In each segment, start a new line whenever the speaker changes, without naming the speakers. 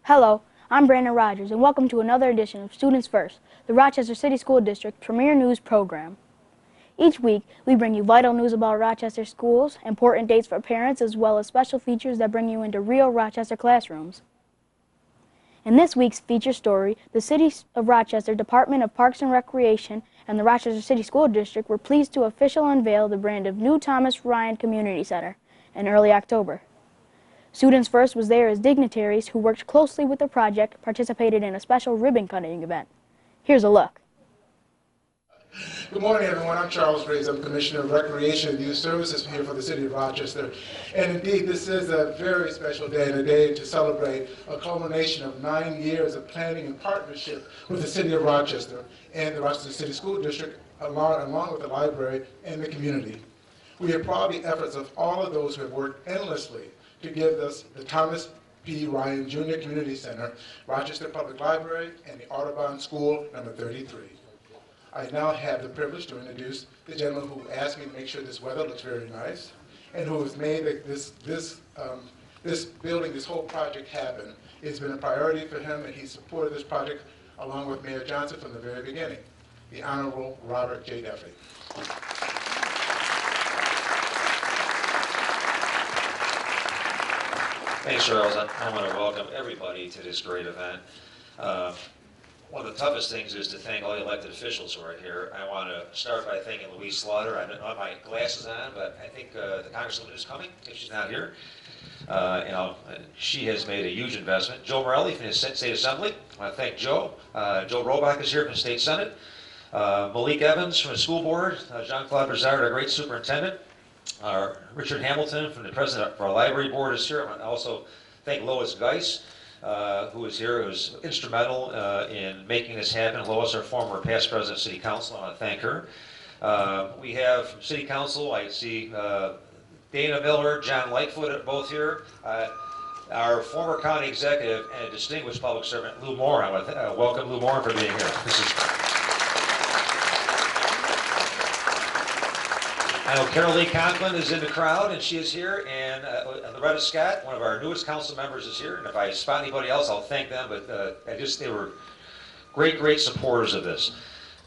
Hello, I'm Brandon Rogers, and welcome to another edition of Students First, the Rochester City School District premier news program. Each week, we bring you vital news about Rochester schools, important dates for parents, as well as special features that bring you into real Rochester classrooms. In this week's feature story, the City of Rochester Department of Parks and Recreation and the Rochester City School District were pleased to officially unveil the brand of new Thomas Ryan Community Center in early October. Students First was there as dignitaries who worked closely with the project, participated in a special ribbon-cutting event. Here's a look.
Good morning, everyone. I'm Charles Graves. I'm Commissioner of Recreation and Youth Services here for the City of Rochester. And indeed, this is a very special day, and a day to celebrate a culmination of 9 years of planning and partnership with the City of Rochester and the Rochester City School District, along with the library and the community. We applaud the efforts of all of those who have worked endlessly to give us the Thomas P. Ryan Jr. Community Center, Rochester Public Library, and the Audubon School, number 33. I now have the privilege to introduce the gentleman who asked me to make sure this weather looks very nice, and who has made this building, this whole project happen. It's been a priority for him, and he supported this project along with Mayor Johnson from the very beginning, the Honorable Robert J. Duffy.
Thanks, Charles. I want to welcome everybody to this great event. One of the toughest things is to thank all the elected officials who are here. I want to start by thanking Louise Slaughter. I don't have my glasses on, but I think the Congresswoman is coming if she's not here. She has made a huge investment. Joe Morelli from the State Assembly. I want to thank Joe. Joe Robach is here from the State Senate. Malik Evans from the school board. Jean-Claude Brizard, our great superintendent. Richard Hamilton from the president of our library board is here. I want to also thank Lois Geis, who is here, who was instrumental in making this happen. Lois, our former past president of City Council, I want to thank her. We have from City Council, I see Dana Miller, John Lightfoot both here. Our former county executive and distinguished public servant, Lou Moore. I want to welcome Lou Moore for being here. I know Carol Lee Conklin is in the crowd, and she is here, and Loretta Scott, one of our newest council members, is here. And if I spot anybody else, I'll thank them, but they were great supporters of this.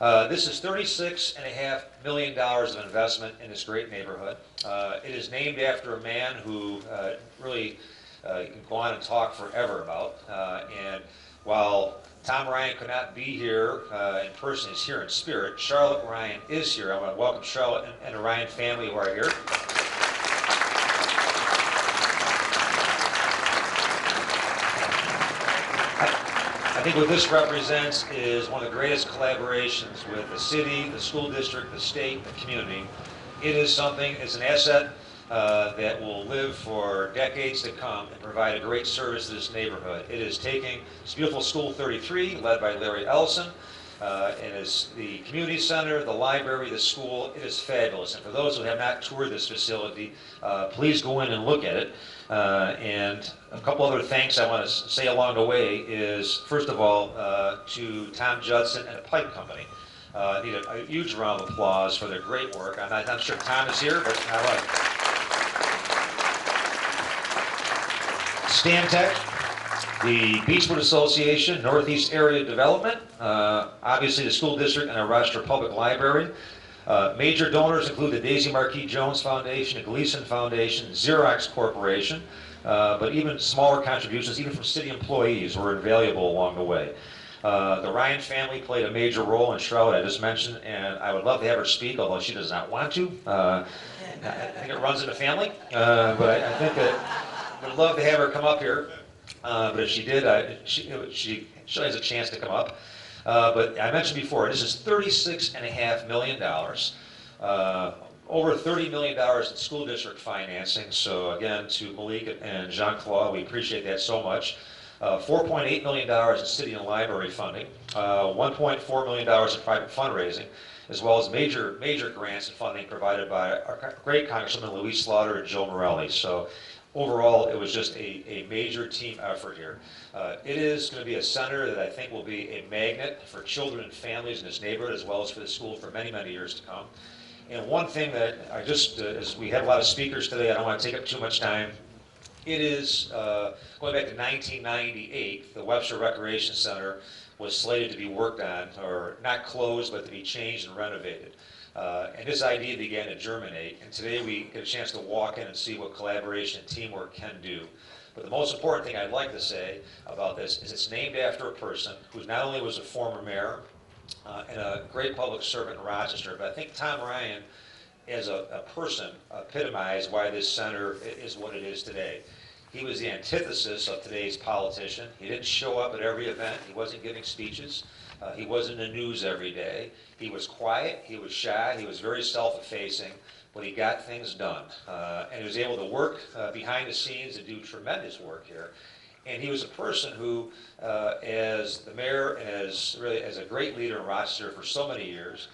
This is $36.5 million of investment in this great neighborhood. It is named after a man who really you can go on and talk forever about. And while Tom Ryan could not be here in person, he's here in spirit. Charlotte Ryan is here. I want to welcome Charlotte and the Ryan family who are here. I think what this represents is one of the greatest collaborations with the city, the school district, the state, the community. It is something, it's an asset that will live for decades to come and provide a great service to this neighborhood. It is taking this beautiful School 33, led by Larry Ellison, and it's the community center, the library, the school. It is fabulous. And for those who have not toured this facility, please go in and look at it. And a couple other thanks I want to say along the way is, first of all, to Tom Judson and the Pipe Company. Need a huge round of applause for their great work. I'm not sure Tom is here, but I like it. Stantec, the Beechwood Association, Northeast Area Development, obviously the school district and our Rochester Public Library. Major donors include the Daisy Marquis Jones Foundation, the Gleason Foundation, Xerox Corporation, but even smaller contributions, even from city employees, were invaluable along the way. The Ryan family played a major role in Charlotte, I just mentioned, and I would love to have her speak, although she does not want to. I think it runs in the family, but I think that I'd love to have her come up here, but if she did, she has a chance to come up. But I mentioned before, this is $36.5 million, over $30 million in school district financing. So again, to Malik and Jean-Claude, we appreciate that so much. $4.8 million in city and library funding, $1.4 million in private fundraising, as well as major grants and funding provided by our great Congresswoman Louise Slaughter and Joe Morelli. So overall, it was just a major team effort here. It is going to be a center that I think will be a magnet for children and families in this neighborhood, as well as for the school for many years to come. And one thing that I just, as we had a lot of speakers today, I don't want to take up too much time, It is, going back to 1998, the Webster Recreation Center was slated to be worked on, or not closed, but to be changed and renovated. And this idea began to germinate, and today we get a chance to walk in and see what collaboration and teamwork can do. But the most important thing I'd like to say about this is it's named after a person who not only was a former mayor and a great public servant in Rochester, but I think Tom Ryan, as a person, epitomized why this center is what it is today. He was the antithesis of today's politician. He didn't show up at every event. He wasn't giving speeches. He wasn't in the news every day. He was quiet. He was shy. He was very self-effacing, but he got things done. And he was able to work behind the scenes and do tremendous work here. And he was a person who, as the mayor and as a great leader in Rochester for so many years,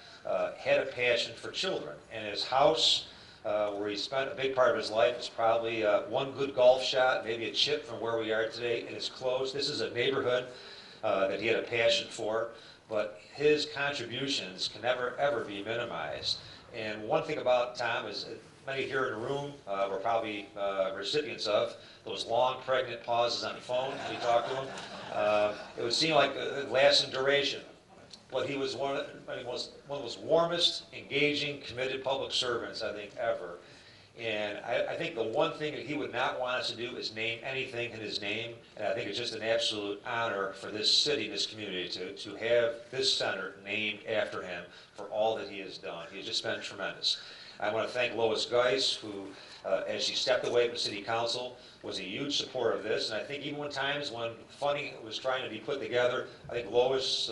had a passion for children. And his house, where he spent a big part of his life, is probably one good golf shot, maybe a chip from where we are today, and it's closed. This is a neighborhood that he had a passion for, but his contributions can never, ever be minimized. And one thing about Tom is, many here in the room were probably recipients of those long pregnant pauses on the phone when you talk to him. It would seem like it lasts in duration. But he was one of the most warmest, engaging, committed public servants, I think, ever. And I think the one thing that he would not want us to do is name anything in his name. And I think it's just an absolute honor for this city, this community, to have this center named after him for all that he has done. He has just been tremendous. I want to thank Lois Geis, who, as she stepped away from City Council, was a huge supporter of this. And I think even when times when funding was trying to be put together, I think Lois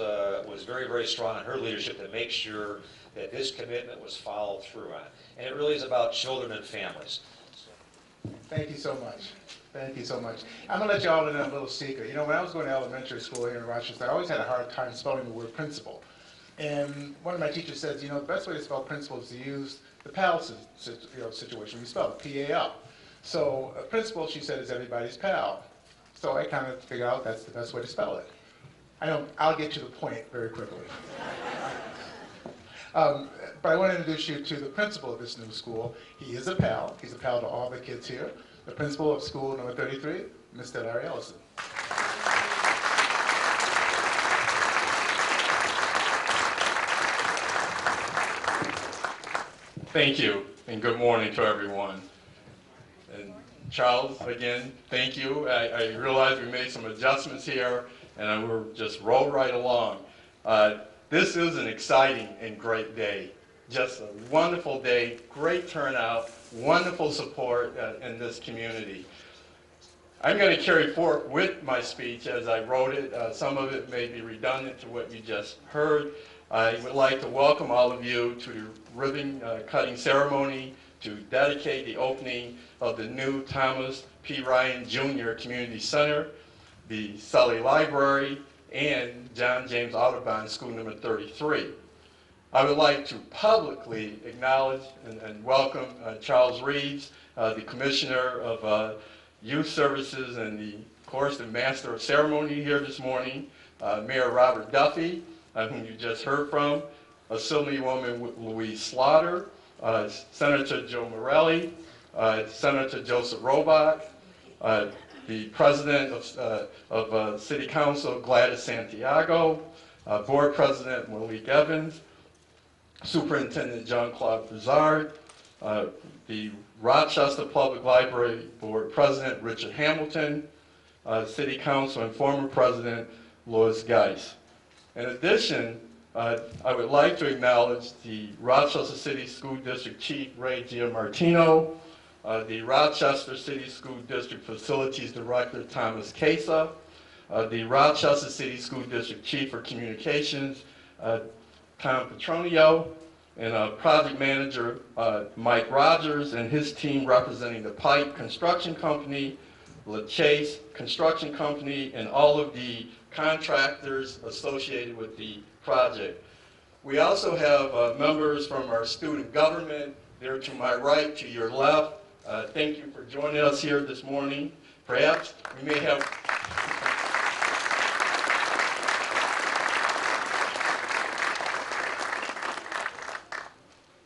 was very, very strong in her leadership to make sure that this commitment was followed through on. And it really is about children and families.
Thank you so much. Thank you so much. I'm going to let you all in on a little secret. You know, when I was going to elementary school here in Rochester, I always had a hard time spelling the word principal. And one of my teachers says, you know, the best way to spell principal is to use the pal situation. We spell it P-A-L. So a principal, she said, is everybody's pal. So I kind of figured out that's the best way to spell it. I'll get to the point very quickly. But I want to introduce you to the principal of this new school. He is a pal. He's a pal to all the kids here. The principal of school number 33, Mr. Larry Ellison.
Thank you, and good morning to everyone. And Charles, again, thank you. I realize we made some adjustments here, and we'll just roll right along. This is an exciting and great day. Just a wonderful day, great turnout, wonderful support in this community. I'm going to carry forward with my speech as I wrote it. Some of it may be redundant to what you just heard. I would like to welcome all of you to the ribbon cutting ceremony to dedicate the opening of the new Thomas P. Ryan Jr. Community Center, the Sully Library, and John James Audubon School number 33. I would like to publicly acknowledge and welcome Charles Reeves, the Commissioner of Youth Services and, of course, the Master of Ceremony here this morning, Mayor Robert Duffy, whom you just heard from, Assemblywoman Louise Slaughter, Senator Joe Morelli, Senator Joseph Robach, the President of City Council, Gladys Santiago, Board President Malik Evans, Superintendent Jean-Claude Brizard, the Rochester Public Library Board President Richard Hamilton, City Council and former President Lois Geis. In addition, I would like to acknowledge the Rochester City School District Chief Ray Giamartino, the Rochester City School District Facilities Director Thomas Casa, the Rochester City School District Chief for Communications Tom Petronio, and Project Manager Mike Rogers and his team representing the Pipe Construction Company, LaChase Construction Company, and all of the contractors associated with the project. We also have members from our student government. They're to my right, to your left. Thank you for joining us here this morning. Perhaps we may have...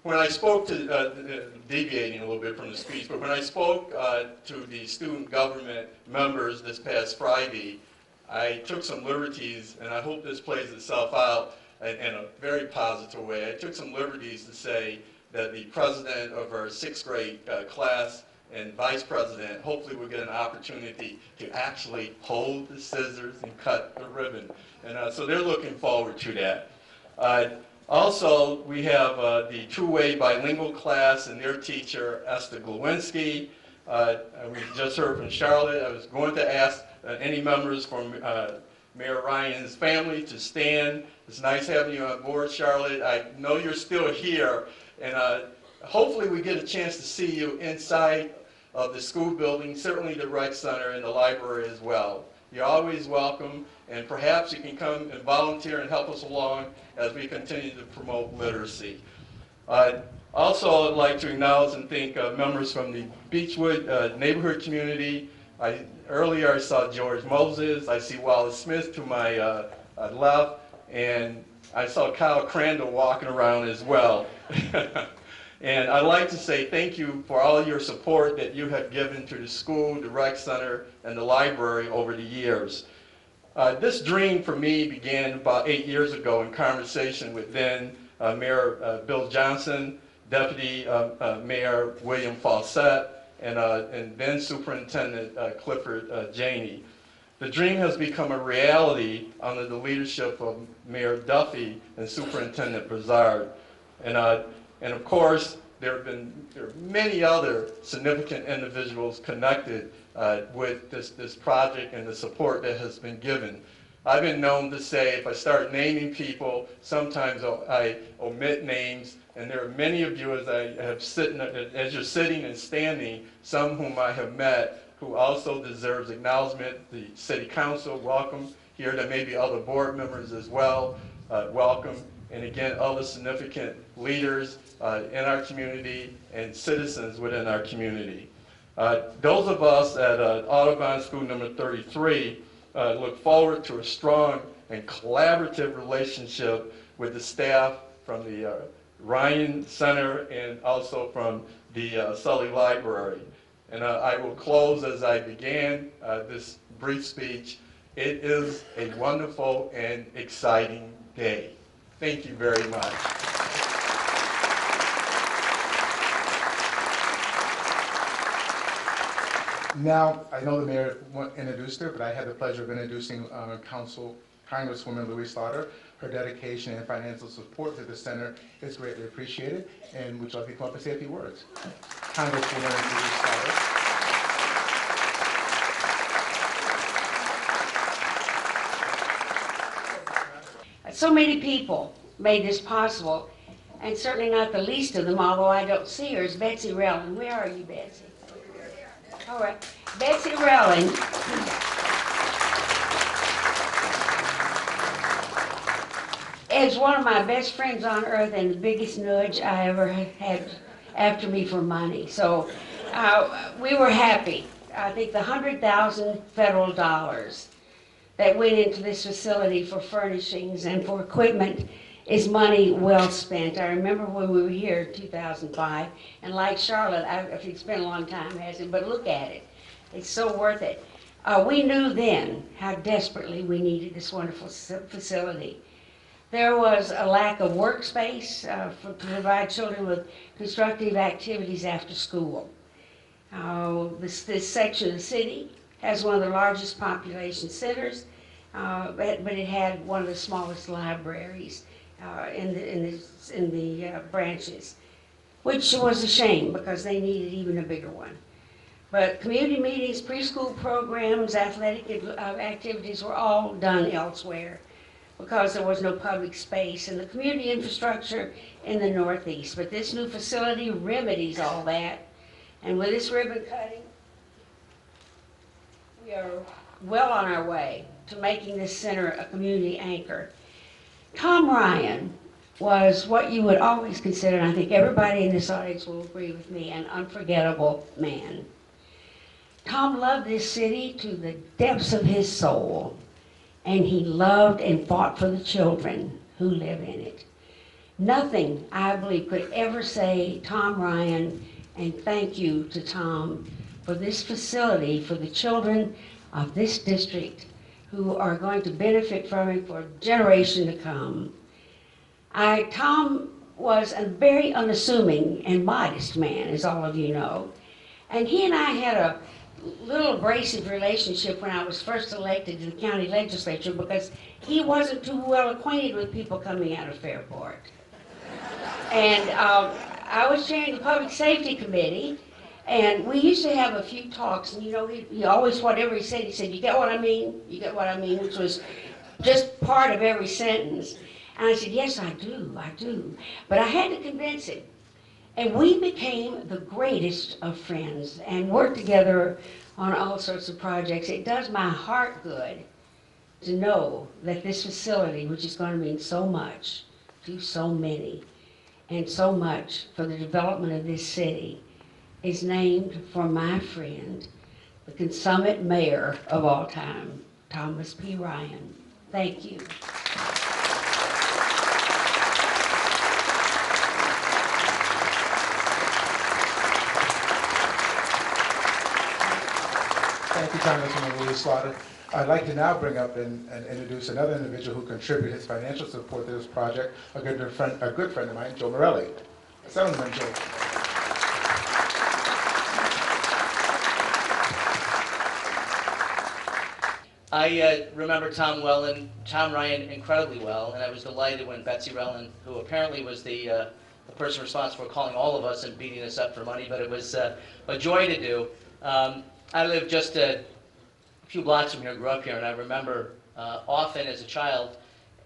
when I spoke to, deviating a little bit from the speech, but when I spoke to the student government members this past Friday, I took some liberties, and I hope this plays itself out in a very positive way. I took some liberties to say that the president of our 6th grade class and vice president hopefully will get an opportunity to actually hold the scissors and cut the ribbon. And so they're looking forward to that. Also, we have the two-way bilingual class and their teacher, Esther Glowinski. We just heard from Charlotte. I was going to ask any members from Mayor Ryan's family to stand. It's nice having you on board, Charlotte. I know you're still here, and hopefully we get a chance to see you inside of the school building, certainly the rec center and the library as well. You're always welcome, and perhaps you can come and volunteer and help us along as we continue to promote literacy. Also, I'd like to acknowledge and thank members from the Beechwood neighborhood community. Earlier I saw George Moses, I see Wallace Smith to my left, and I saw Kyle Crandall walking around as well. And I'd like to say thank you for all your support that you have given to the school, the rec center, and the library over the years. This dream for me began about 8 years ago in conversation with then Mayor Bill Johnson, Deputy Mayor William Fawcett, and then Superintendent Clifford Janey. The dream has become a reality under the leadership of Mayor Duffy and Superintendent Brizard. And of course, there are many other significant individuals connected with this project and the support that has been given. I've been known to say if I start naming people, sometimes I omit names, and there are many of you as you're sitting and standing, some whom I have met who also deserves acknowledgement. The City Council, welcome. Here there may be other board members as well, welcome. And again, other significant leaders in our community and citizens within our community. Those of us at Audubon School number 33 look forward to a strong and collaborative relationship with the staff from the Ryan Center and also from the Sully Library. And I will close as I began this brief speech. It is a wonderful and exciting day. Thank you very much.
Now, I know the mayor introduced her, but I had the pleasure of introducing Congresswoman Louise Slaughter. Her dedication and financial support to the center is greatly appreciated. And would you like to come up and say a few words? Congresswoman Louise Slaughter.
So many people made this possible, and certainly not the least of them, although I don't see her, is Betsy Relling. Where are you, Betsy? All right. Betsy Relling is one of my best friends on earth and the biggest nudge I ever had after me for money. So we were happy. I think the 100,000 federal dollars that went into this facility for furnishings and for equipment is money well spent. I remember when we were here in 2005, and like Charlotte, it's been a long time, hasn't it? But look at it. It's so worth it. We knew then how desperately we needed this wonderful facility. There was a lack of workspace to provide children with constructive activities after school. This section of the city has one of the largest population centers, but it had one of the smallest libraries in the branches, which was a shame because they needed even a bigger one. But community meetings, preschool programs, athletic activities were all done elsewhere because there was no public space and the community infrastructure in the Northeast. But this new facility remedies all that. And with this ribbon cutting, we are well on our way to making this center a community anchor. Tom Ryan was what you would always consider, and I think everybody in this audience will agree with me, an unforgettable man. Tom loved this city to the depths of his soul, and he loved and fought for the children who live in it. Nothing, I believe, could ever say Tom Ryan and thank you to Tom for this facility, for the children of this district who are going to benefit from it for a generation to come. Tom was a very unassuming and modest man, as all of you know. And he and I had a little abrasive relationship when I was first elected to the county legislature because he wasn't too well acquainted with people coming out of Fairport. And I was chairing the Public Safety Committee, and we used to have a few talks, and you know, he always, whatever he said, you get what I mean? You get what I mean? Which was just part of every sentence. And I said, yes, I do. But I had to convince him. And we became the greatest of friends and worked together on all sorts of projects. It does my heart good to know that this facility, which is going to mean so much to so many, and so much for the development of this city, is named for my friend, the consummate mayor of all time, Thomas P. Ryan. Thank you.
Thank you, Congresswoman Louise Slaughter. I'd like to now bring up and introduce another individual who contributed his financial support to this project, a good friend of mine, Joe Morelli. Assemblyman Joe.
I remember Tom Ryan incredibly well, and I was delighted when Betsy Rellin, who apparently was the person responsible for calling all of us and beating us up for money, but it was a joy to do. I lived just a few blocks from here, grew up here, and I remember often as a child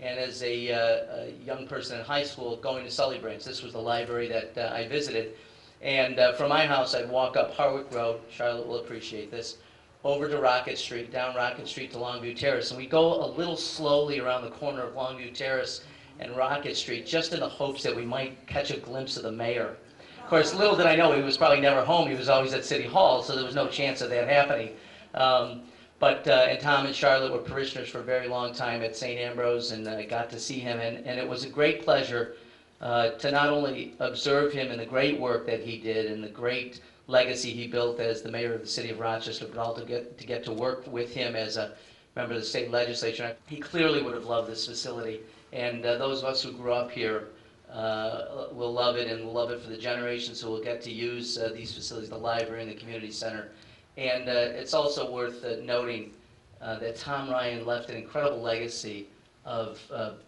and as a young person in high school going to Sully Branch. This was the library that I visited. And from my house, I'd walk up Harwick Road, Charlotte will appreciate this, over to Rocket Street, down Rocket Street to Longview Terrace. And we go a little slowly around the corner of Longview Terrace and Rocket Street, just in the hopes that we might catch a glimpse of the mayor. Of course, little did I know, he was probably never home. He was always at City Hall, so there was no chance of that happening. And Tom and Charlotte were parishioners for a very long time at St. Ambrose, and I got to see him, and it was a great pleasure to not only observe him and the great work that he did and the great legacy he built as the mayor of the city of Rochester, but also to get to work with him as a member of the state legislature. He clearly would have loved this facility, and those of us who grew up here will love it, and will love it for the generations who will get to use these facilities, the library and the community center. And it's also worth noting that Tom Ryan left an incredible legacy of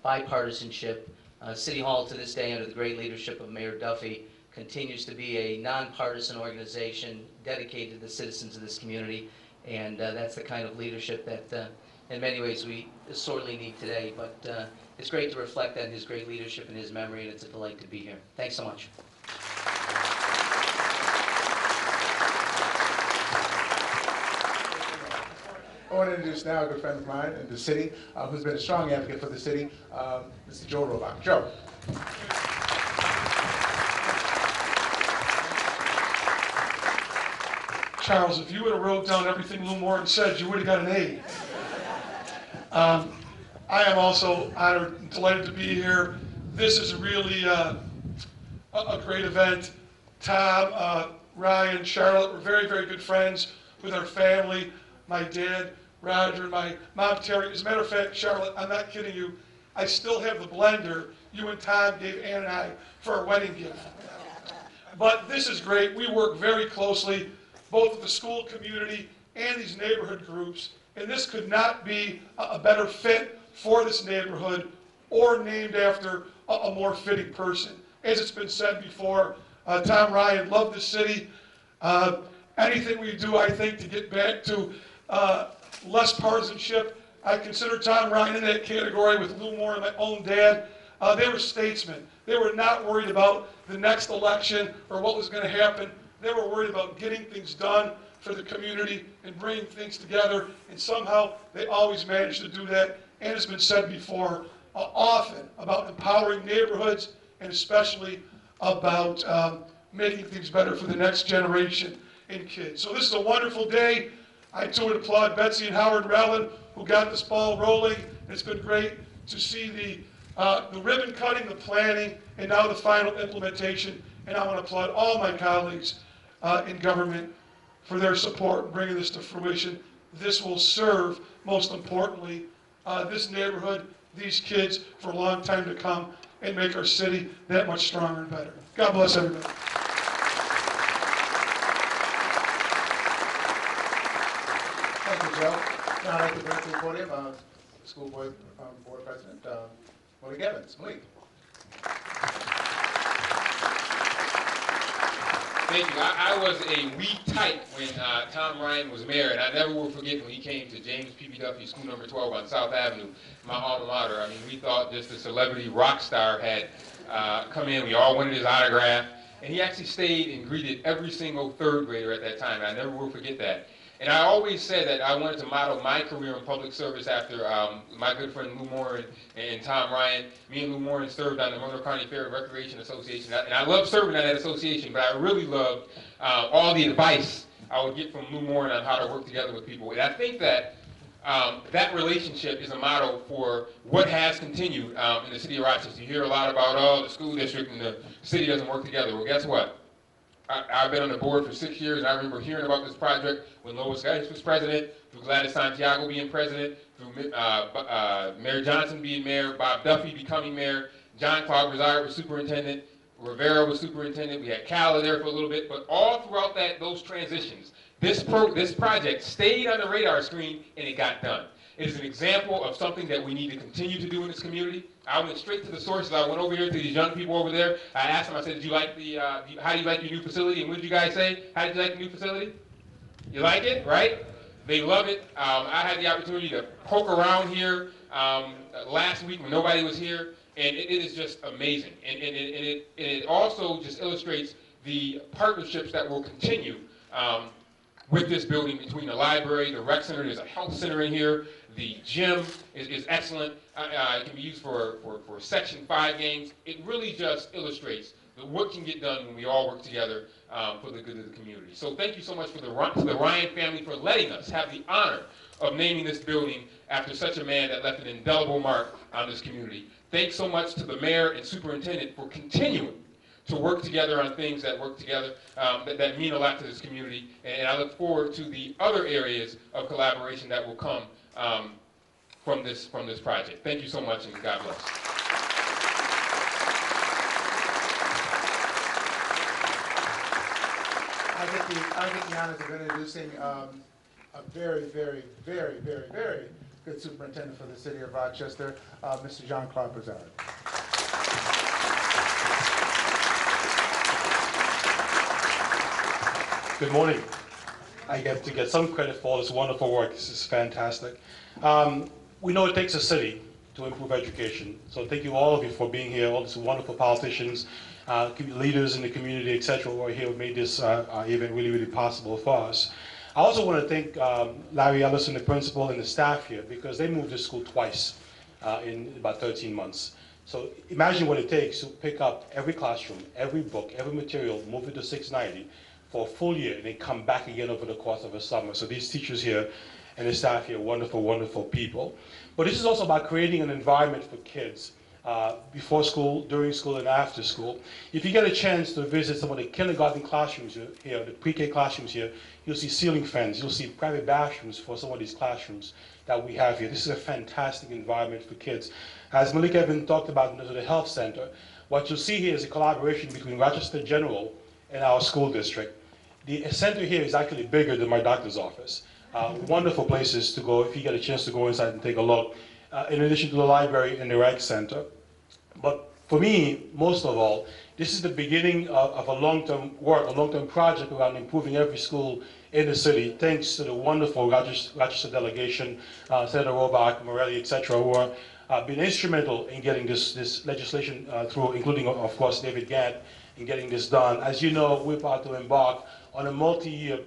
bipartisanship. City Hall to this day, under the great leadership of Mayor Duffy, continues to be a nonpartisan organization dedicated to the citizens of this community, and that's the kind of leadership that in many ways we sorely need today. But it's great to reflect on his great leadership and his memory, and it's a delight to be here. Thanks so much.
I want to introduce now a good friend of mine in the city, who's been a strong advocate for the city, Mr. Joe Robach. Joe.
Charles, if you would have wrote down everything Lou Morton said, you would have got an A. I am also honored and delighted to be here. This is really a great event. Tom, Ryan, Charlotte were very, very good friends with our family. My dad, Roger, and my mom, Terry. As a matter of fact, Charlotte, I'm not kidding you, I still have the blender you and Tom gave Ann and I for our wedding gift. But this is great. We work very closely, both with the school community and these neighborhood groups, and this could not be a better fit for this neighborhood or named after a more fitting person. As it's been said before, Tom Ryan loved the city. Anything we do, I think, to get back to less partisanship, I consider Tom Ryan in that category with Lou Moore and my own dad. They were statesmen. They were not worried about the next election or what was going to happen. They were worried about getting things done for the community and bringing things together, and somehow they always managed to do that. And it's been said before, often about empowering neighborhoods and especially about making things better for the next generation and kids. So this is a wonderful day. I too would applaud Betsy and Howard Rellin, who got this ball rolling. It's been great to see the the ribbon cutting, the planning, and now the final implementation. And I want to applaud all my colleagues in government for their support in bringing this to fruition. This will serve, most importantly, this neighborhood, these kids for a long time to come and make our city that much stronger and better. God bless everybody.
Thank you, Joe. Now I'd like to bring to the podium School Board President Malik Evans. Malik.
Thank you. I was a weak type when Tom Ryan was mayor, and I never will forget when he came to James P.B. Duffy School number 12 on South Avenue, my alma mater. I mean, we thought just a celebrity rock star had come in. We all wanted his autograph, and he actually stayed and greeted every single third grader at that time, and I never will forget that. And I always said that I wanted to model my career in public service after my good friend Lou Morin and Tom Ryan. Me and Lou Morin served on the Monroe County Fair and Recreation Association. And I loved serving on that association, but I really loved all the advice I would get from Lou Morin on how to work together with people. And I think that that relationship is a model for what has continued in the city of Rochester. You hear a lot about, oh, the school district and the city doesn't work together. Well, guess what? I've been on the board for 6 years, and I remember hearing about this project when Lois Geis was president, through Gladys Santiago being president, through Mayor Johnson being mayor, Bob Duffy becoming mayor, John Claude Brazard was superintendent, Rivera was superintendent, we had Calla there for a little bit, but all throughout those transitions, this project stayed on the radar screen and it got done. It is an example of something that we need to continue to do in this community. I went straight to the sources. I went over here to these young people over there. I asked them, I said, did you like how do you like your new facility? And what did you guys say? How did you like the new facility? You like it, right? They love it. I had the opportunity to poke around here last week when nobody was here, and it is just amazing. And it also just illustrates the partnerships that will continue with this building between the library, the rec center. There's a health center in here. The gym is excellent. It can be used for Section 5 games. It really just illustrates what can get done when we all work together for the good of the community. So thank you so much to the Ryan family for letting us have the honor of naming this building after such a man that left an indelible mark on this community. Thanks so much to the mayor and superintendent for continuing to work together on things that work together, that mean a lot to this community. And I look forward to the other areas of collaboration that will come from this project. Thank you so much, and God bless.
I get the honors of introducing a very, very, very, very, very good superintendent for the city of Rochester, Mr. Jean-Claude Brazard.
Good morning. I get to get some credit for all this wonderful work. This is fantastic. We know it takes a city to improve education. So thank you, all of you, for being here, all these wonderful politicians, leaders in the community, etc., who are here, who made this event really, really possible for us. I also want to thank Larry Ellison, the principal, and the staff here, because they moved this school twice in about 13 months. So imagine what it takes to pick up every classroom, every book, every material, move it to 690 for a full year, and then come back again over the course of a summer. So these teachers here and the staff here, wonderful, wonderful people. But this is also about creating an environment for kids before school, during school, and after school. If you get a chance to visit some of the kindergarten classrooms here, the pre-K classrooms here, you'll see ceiling fans, you'll see private bathrooms for some of these classrooms that we have here. This is a fantastic environment for kids. As Malik Evans talked about in the health center, what you'll see here is a collaboration between Rochester General and our school district. The center here is actually bigger than my doctor's office. Wonderful places to go if you get a chance to go inside and take a look, in addition to the library and the rec center. But for me, most of all, this is the beginning of a long-term work, a long-term project around improving every school in the city, thanks to the wonderful Rochester delegation, Senator Robach, Morelli, etc., who have been instrumental in getting this legislation through, including, of course, David Gant, in getting this done. As you know, we're about to embark on a multi-year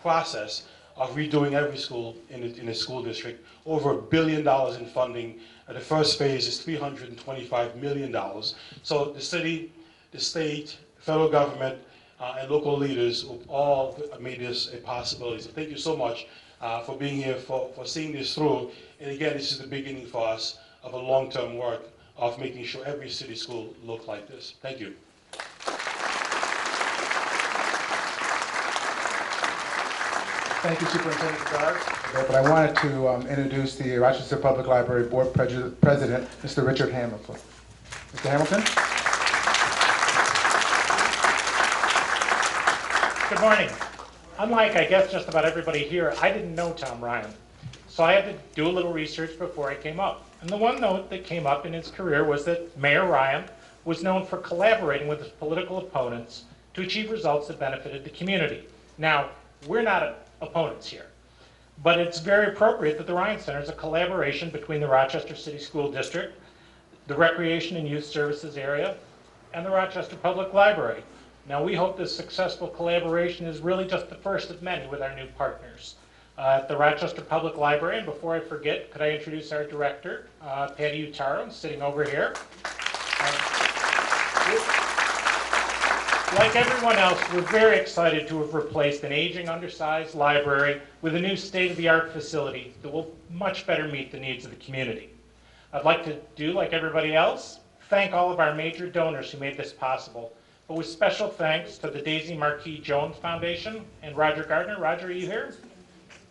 process of redoing every school in the school district, over $1 billion in funding. The first phase is $325 million. So the city, the state, federal government, and local leaders have all made this a possibility. So thank you so much for being here, for seeing this through. And again, this is the beginning for us of a long-term work of making sure every city school look like this. Thank you.
Thank you, Superintendent Garst. But I wanted to introduce the Rochester Public Library Board President, Mr. Richard Hamilton. Mr. Hamilton?
Good morning. Unlike, I guess, just about everybody here, I didn't know Tom Ryan. So I had to do a little research before I came up. And the one note that came up in his career was that Mayor Ryan was known for collaborating with his political opponents to achieve results that benefited the community. Now, we're not opponents here, but it's very appropriate that the Ryan Center is a collaboration between the Rochester City School District, the Recreation and Youth Services area, and the Rochester Public Library. Now, we hope this successful collaboration is really just the first of many with our new partners. At the Rochester Public Library, and before I forget, could I introduce our director, Patty Utaro, sitting over here. Like everyone else, we're very excited to have replaced an aging, undersized library with a new state-of-the-art facility that will much better meet the needs of the community. I'd like to do, like everybody else, thank all of our major donors who made this possible, but with special thanks to the Daisy Marquis Jones Foundation and Roger Gardner. Roger, are you here?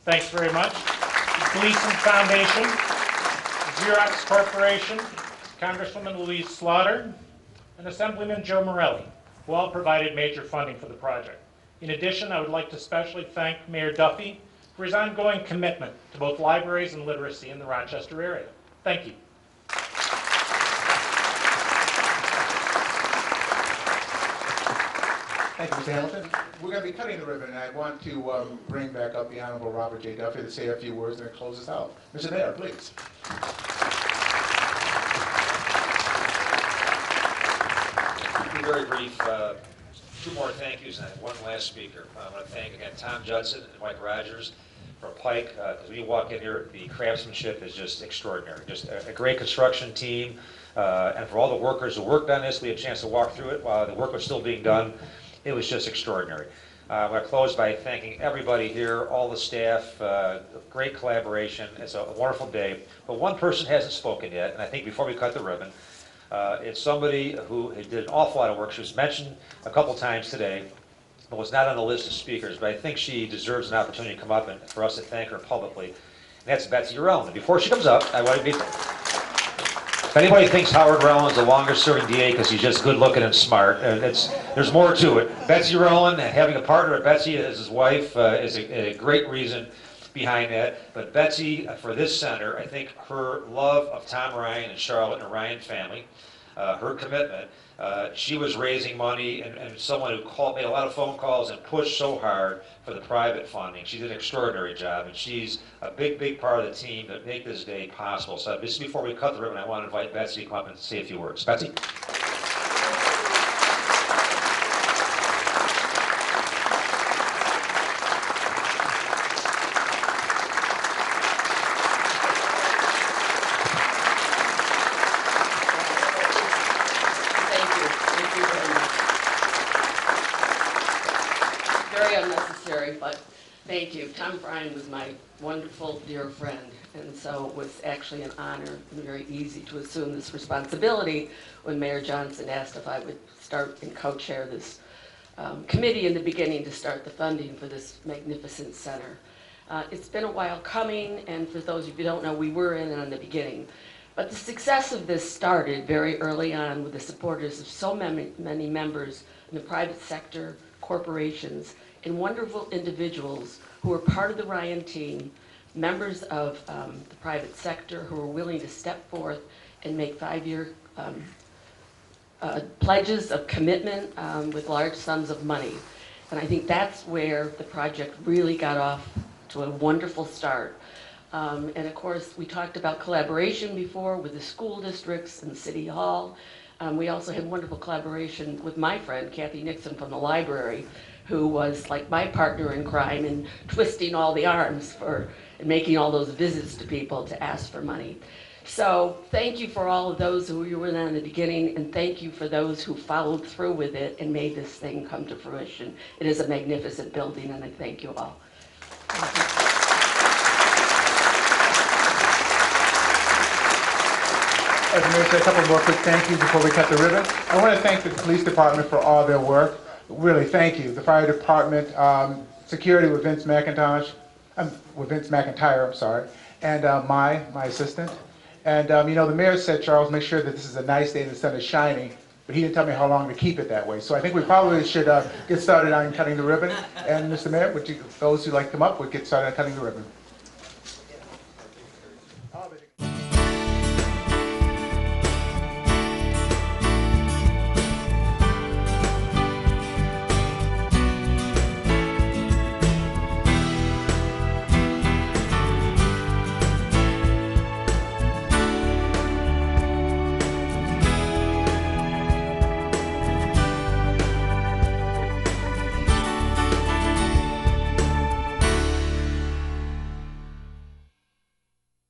Thanks very much. The Gleason Foundation, Xerox Corporation, Congresswoman Louise Slaughter, and Assemblyman Joe Morelli, who all provided major funding for the project. In addition, I would like to especially thank Mayor Duffy for his ongoing commitment to both libraries and literacy in the Rochester area. Thank you.
Thank you, Mr. Hamilton. We're going to be cutting the ribbon, and I want to bring back up the Honorable Robert J. Duffy to say a few words and then close us out. Mr. Mayor, please.
Very brief. Two more thank yous and one last speaker. I want to thank again Tom Judson and Mike Rogers from Pike, because when you walk in here, the craftsmanship is just extraordinary. Just a great construction team, and for all the workers who worked on this, we had a chance to walk through it while the work was still being done. It was just extraordinary. I'm going to close by thanking everybody here, all the staff, great collaboration. It's a wonderful day. But one person hasn't spoken yet, and I think before we cut the ribbon, it's somebody who did an awful lot of work. She was mentioned a couple times today, but was not on the list of speakers. But I think she deserves an opportunity to come up and for us to thank her publicly. And that's Betsy Rellin. And before she comes up, I want to be... If anybody thinks Howard Rellin's the longest-serving DA because he's just good-looking and smart, there's more to it. Betsy Rellin, having a partner at Betsy as his wife, is a great reason behind that. But Betsy, for this center, I think her love of Tom Ryan and Charlotte and the Ryan family, her commitment, she was raising money and someone who made a lot of phone calls and pushed so hard for the private funding. She did an extraordinary job, and she's a big, big part of the team that make this day possible. So just before we cut the ribbon, I want to invite Betsy to come up and say a few words. Betsy?
Thank you. Tom Bryan was my wonderful, dear friend, and so it was actually an honor and very easy to assume this responsibility when Mayor Johnson asked if I would start and co-chair this committee in the beginning to start the funding for this magnificent center. It's been a while coming, and for those of you who don't know, we were in it on the beginning. But the success of this started very early on with the supporters of so many members in the private sector, corporations, and wonderful individuals who were part of the Ryan team, members of the private sector who were willing to step forth and make 5-year pledges of commitment with large sums of money. And I think that's where the project really got off to a wonderful start. And of course, we talked about collaboration before with the school districts and City Hall. We also had wonderful collaboration with my friend, Kathy Nixon from the library, who was like my partner in crime in twisting all the arms and making all those visits to people to ask for money. So thank you for all of those who were there in the beginning, and thank you for those who followed through with it and made this thing come to fruition. It is a magnificent building, and I thank you all.
as the mayor said, a couple more quick thank yous before we cut the ribbon. I want to thank the police department for all their work. Really, thank you. The fire department, security with Vince McIntyre, I'm sorry, and my assistant. And you know, the mayor said, Charles, make sure that this is a nice day and the sun is shining, but he didn't tell me how long to keep it that way. So I think we probably should get started on cutting the ribbon. And Mr. Mayor, those who like to come up would get started on cutting the ribbon.